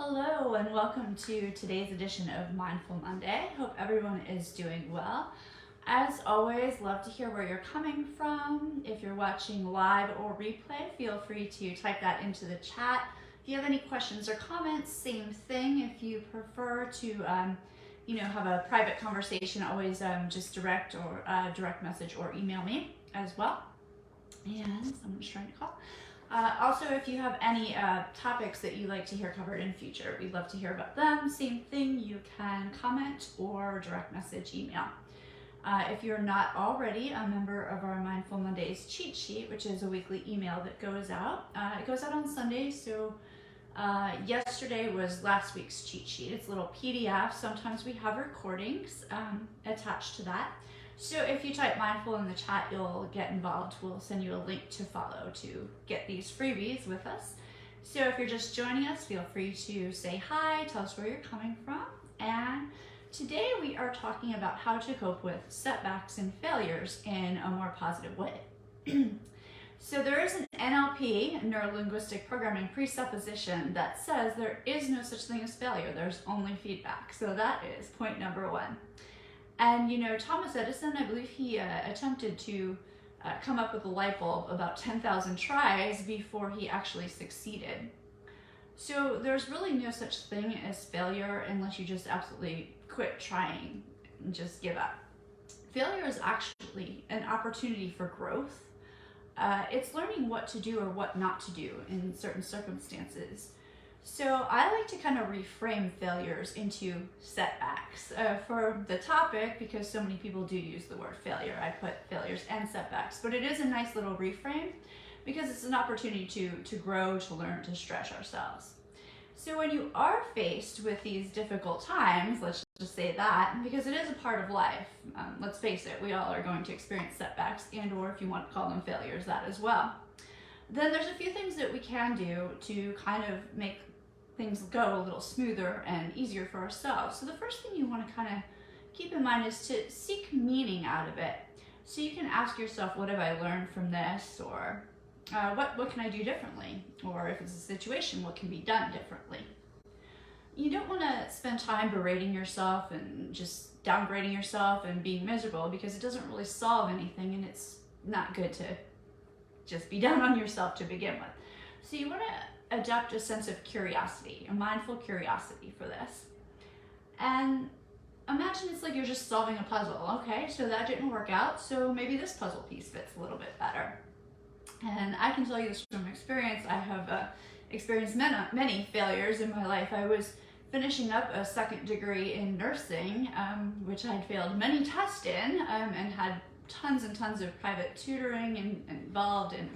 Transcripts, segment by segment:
Hello and welcome to today's edition of Mindful Monday. Hope everyone is doing well. As always, love to hear where you're coming from. If you're watching live or replay, feel free to type that into the chat. If you have any questions or comments, same thing. If you prefer to have a private conversation, always just direct message or email me as well. And someone's trying to call. Also, if you have any topics that you'd like to hear covered in future, we'd love to hear about them. Same thing, you can comment or direct message email. If you're not already a member of our Mindful Mondays cheat sheet, which is a weekly email that goes out, it goes out on Sundays. So yesterday was last week's cheat sheet. It's a little PDF. Sometimes we have recordings attached to that. So if you type mindful in the chat, you'll get involved. We'll send you a link to follow to get these freebies with us. So if you're just joining us, feel free to say hi, tell us where you're coming from. And today we are talking about how to cope with setbacks and failures in a more positive way. So there is an NLP, neuro-linguistic programming presupposition, that says there is no such thing as failure, there's only feedback. So that is point number one. And Thomas Edison, I believe he attempted to come up with a light bulb about 10,000 tries before he actually succeeded. So there's really no such thing as failure unless you just absolutely quit trying and just give up. Failure is actually an opportunity for growth. It's learning what to do or what not to do in certain circumstances. So I like to kind of reframe failures into setbacks for the topic, because so many people do use the word failure. I put failures and setbacks, but it is a nice little reframe because it's an opportunity to grow, to learn, to stretch ourselves. So when you are faced with these difficult times, let's just say that, because it is a part of life, let's face it, we all are going to experience setbacks, and or if you want to call them failures, that as well. Then there's a few things that we can do to kind of make things go a little smoother and easier for ourselves. So the first thing you want to kind of keep in mind is to seek meaning out of it. So you can ask yourself, what have I learned from this? Or what can I do differently? Or if it's a situation, what can be done differently? You don't want to spend time berating yourself and just downgrading yourself and being miserable, because it doesn't really solve anything, and it's not good to just be down on yourself to begin with. So you want to adopt a sense of curiosity, a mindful curiosity for this. And imagine it's like you're just solving a puzzle. Okay, so that didn't work out, so maybe this puzzle piece fits a little bit better. And I can tell you this from experience. I have experienced many failures in my life. I was finishing up a second degree in nursing, which I had failed many tests in, and had tons and tons of private tutoring involved in.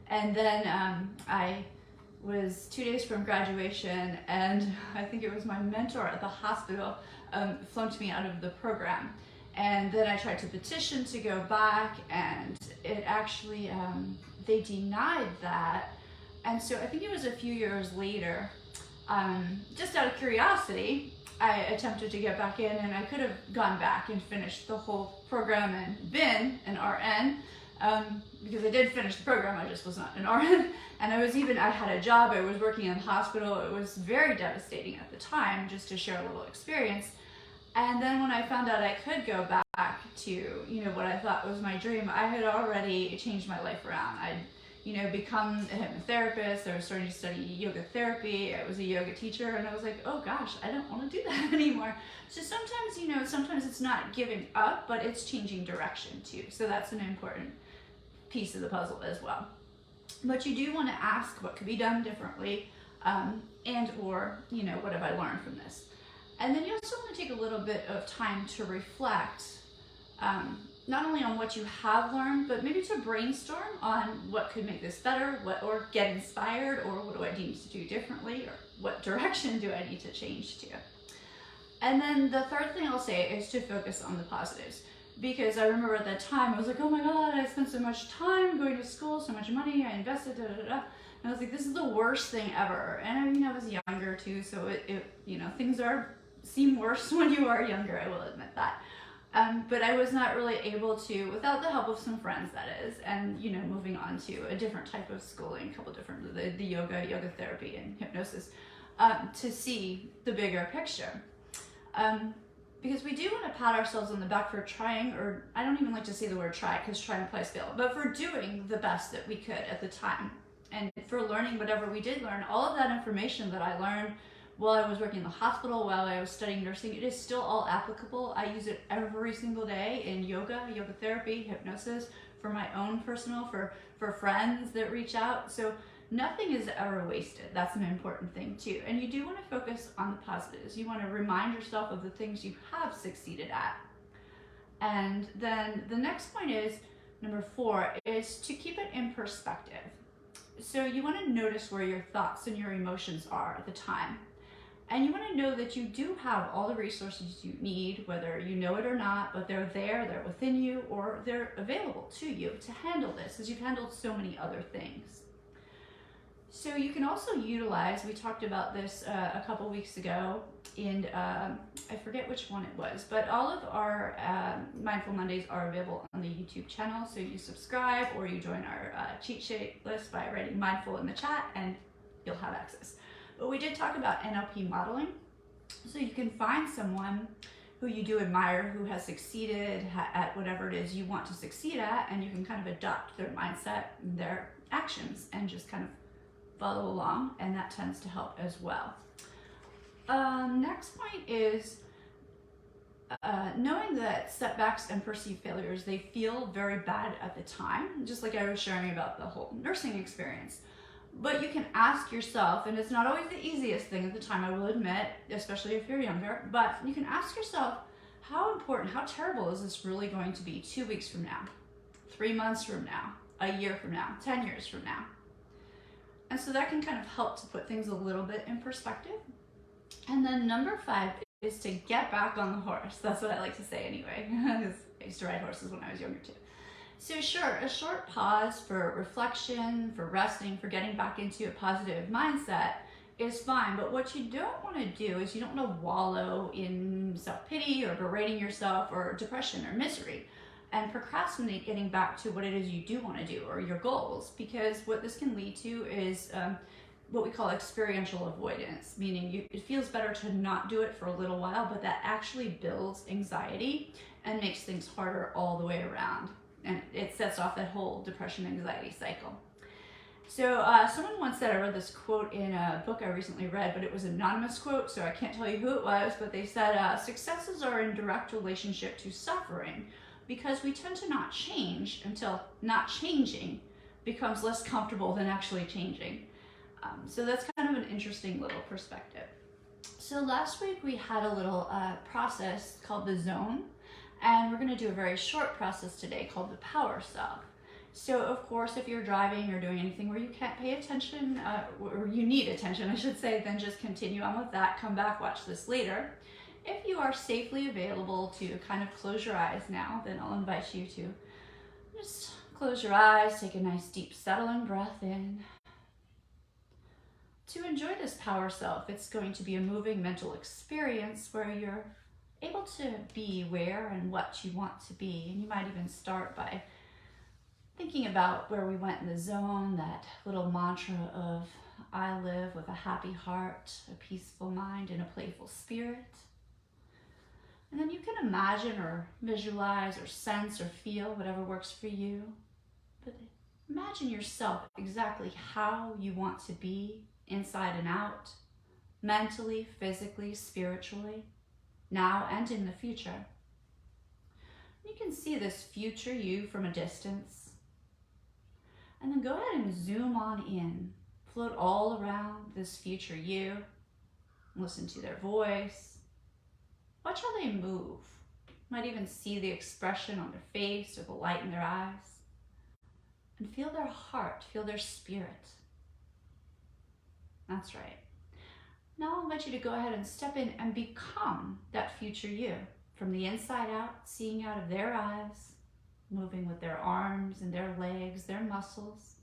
And then I was 2 days from graduation, and I think it was my mentor at the hospital flunked me out of the program. And then I tried to petition to go back, and it actually, they denied that. And so I think it was a few years later, just out of curiosity, I attempted to get back in, and I could have gone back and finished the whole program and been an RN. Because I did finish the program, I just was not an RN. And I had a job, I was working in the hospital. It was very devastating at the time, just to share a little experience. And then when I found out I could go back to, what I thought was my dream, I had already changed my life around. I'd, become a hypnotherapist. I was starting to study yoga therapy. I was a yoga teacher, and I was like, oh gosh, I don't want to do that anymore. So sometimes it's not giving up, but it's changing direction too. So that's an important piece of the puzzle as well. But you do want to ask what could be done differently, and or, what have I learned from this? And then you also want to take a little bit of time to reflect, not only on what you have learned, but maybe to brainstorm on what could make this better, or get inspired, or what do I need to do differently, or what direction do I need to change to? And then the third thing I'll say is to focus on the positives. Because I remember at that time, I was like, oh my God, I spent so much time going to school, so much money, I invested, And I was like, this is the worst thing ever. And I was younger too, so it things seem worse when you are younger, I will admit that. But I was not really able to, without the help of some friends, that is, and moving on to a different type of schooling, a couple different, the yoga therapy, and hypnosis. to see the bigger picture. Because we do want to pat ourselves on the back for trying, or I don't even like to say the word try because try implies fail, but for doing the best that we could at the time. And for learning whatever we did learn, all of that information that I learned while I was working in the hospital, while I was studying nursing, it is still all applicable. I use it every single day in yoga therapy, hypnosis, for my own personal, for friends that reach out. So nothing is ever wasted. That's an important thing too. And you do want to focus on the positives. You want to remind yourself of the things you have succeeded at. And then the next point is, number 4, is to keep it in perspective. So you want to notice where your thoughts and your emotions are at the time. And you want to know that you do have all the resources you need, whether you know it or not, but they're there, they're within you, or they're available to you to handle this, as you've handled so many other things. So you can also utilize, we talked about this a couple weeks ago, and I forget which one it was, but all of our Mindful Mondays are available on the YouTube channel. So you subscribe or you join our cheat sheet list by writing mindful in the chat and you'll have access. But we did talk about NLP modeling. So you can find someone who you do admire, who has succeeded at whatever it is you want to succeed at, and you can kind of adopt their mindset and their actions and just kind of follow along, and that tends to help as well. Next point is knowing that setbacks and perceived failures, they feel very bad at the time, just like I was sharing about the whole nursing experience. But you can ask yourself, and it's not always the easiest thing at the time, I will admit, especially if you're younger, but you can ask yourself, how important, how terrible is this really going to be 2 weeks from now, 3 months from now, a year from now, 10 years from now? And so that can kind of help to put things a little bit in perspective. And then number 5 is to get back on the horse. That's what I like to say anyway, because I used to ride horses when I was younger too. So sure, a short pause for reflection, for resting, for getting back into a positive mindset is fine. But what you don't want to do is you don't want to wallow in self-pity or berating yourself or depression or misery and procrastinate getting back to what it is you do want to do or your goals, because what this can lead to is what we call experiential avoidance, meaning it feels better to not do it for a little while, but that actually builds anxiety and makes things harder all the way around. And it sets off that whole depression anxiety cycle. So someone once said, I read this quote in a book I recently read, but it was an anonymous quote, so I can't tell you who it was, but they said, successes are in direct relationship to suffering, because we tend to not change until not changing becomes less comfortable than actually changing. So that's kind of an interesting little perspective. So last week we had a little process called the zone, and we're going to do a very short process today called the power self. So of course, if you're driving or doing anything where you can't pay attention, or you need attention, I should say, then just continue on with that. Come back, watch this later. If you are safely available to kind of close your eyes now, then I'll invite you to just close your eyes, take a nice deep settling breath in. To enjoy this power self, it's going to be a moving mental experience where you're able to be where and what you want to be. And you might even start by thinking about where we went in the zone, that little mantra of, I live with a happy heart, a peaceful mind, and a playful spirit. And then you can imagine or visualize or sense or feel whatever works for you. But imagine yourself exactly how you want to be, inside and out, mentally, physically, spiritually, now and in the future. You can see this future you from a distance. And then go ahead and zoom on in. Float all around this future you. Listen to their voice. Watch how they move. You might even see the expression on their face or the light in their eyes. And feel their heart, feel their spirit. That's right. Now I'll invite you to go ahead and step in and become that future you. From the inside out, seeing out of their eyes, moving with their arms and their legs, their muscles,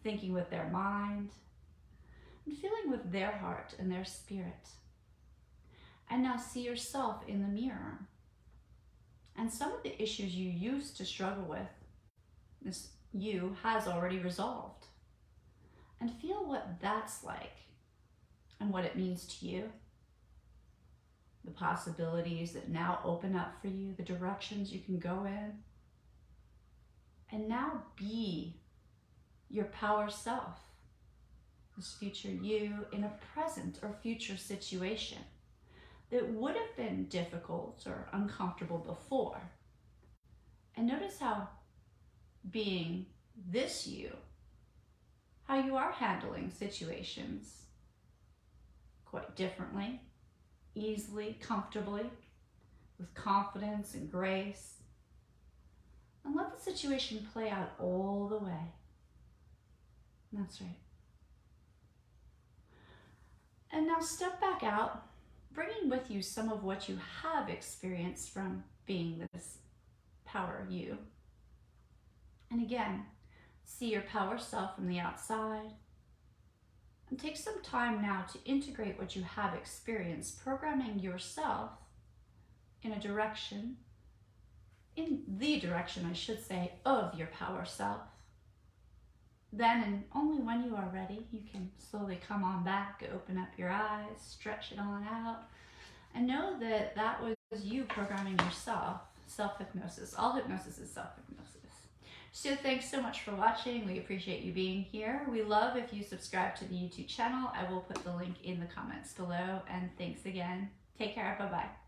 thinking with their mind, and feeling with their heart and their spirit. And now see yourself in the mirror. And some of the issues you used to struggle with, this you has already resolved. And feel what that's like and what what it means to you, the possibilities that now open up for you, the directions you can go in. And now be your power self, this future you in a present or future situation that would have been difficult or uncomfortable before. And notice how being this you, how you are handling situations quite differently, easily, comfortably, with confidence and grace. And let the situation play out all the way. That's right. And now step back out, bringing with you some of what you have experienced from being this power you. And again, see your power self from the outside. And take some time now to integrate what you have experienced, programming yourself in a direction, in the direction, I should say, of your power self. Then, and only when you are ready, you can slowly come on back, open up your eyes, stretch it on out, and know that that was you programming yourself. Self-hypnosis. All hypnosis is self-hypnosis. So thanks so much for watching. We appreciate you being here. We love if you subscribe to the YouTube channel. I will put the link in the comments below. And thanks again. Take care. Bye-bye.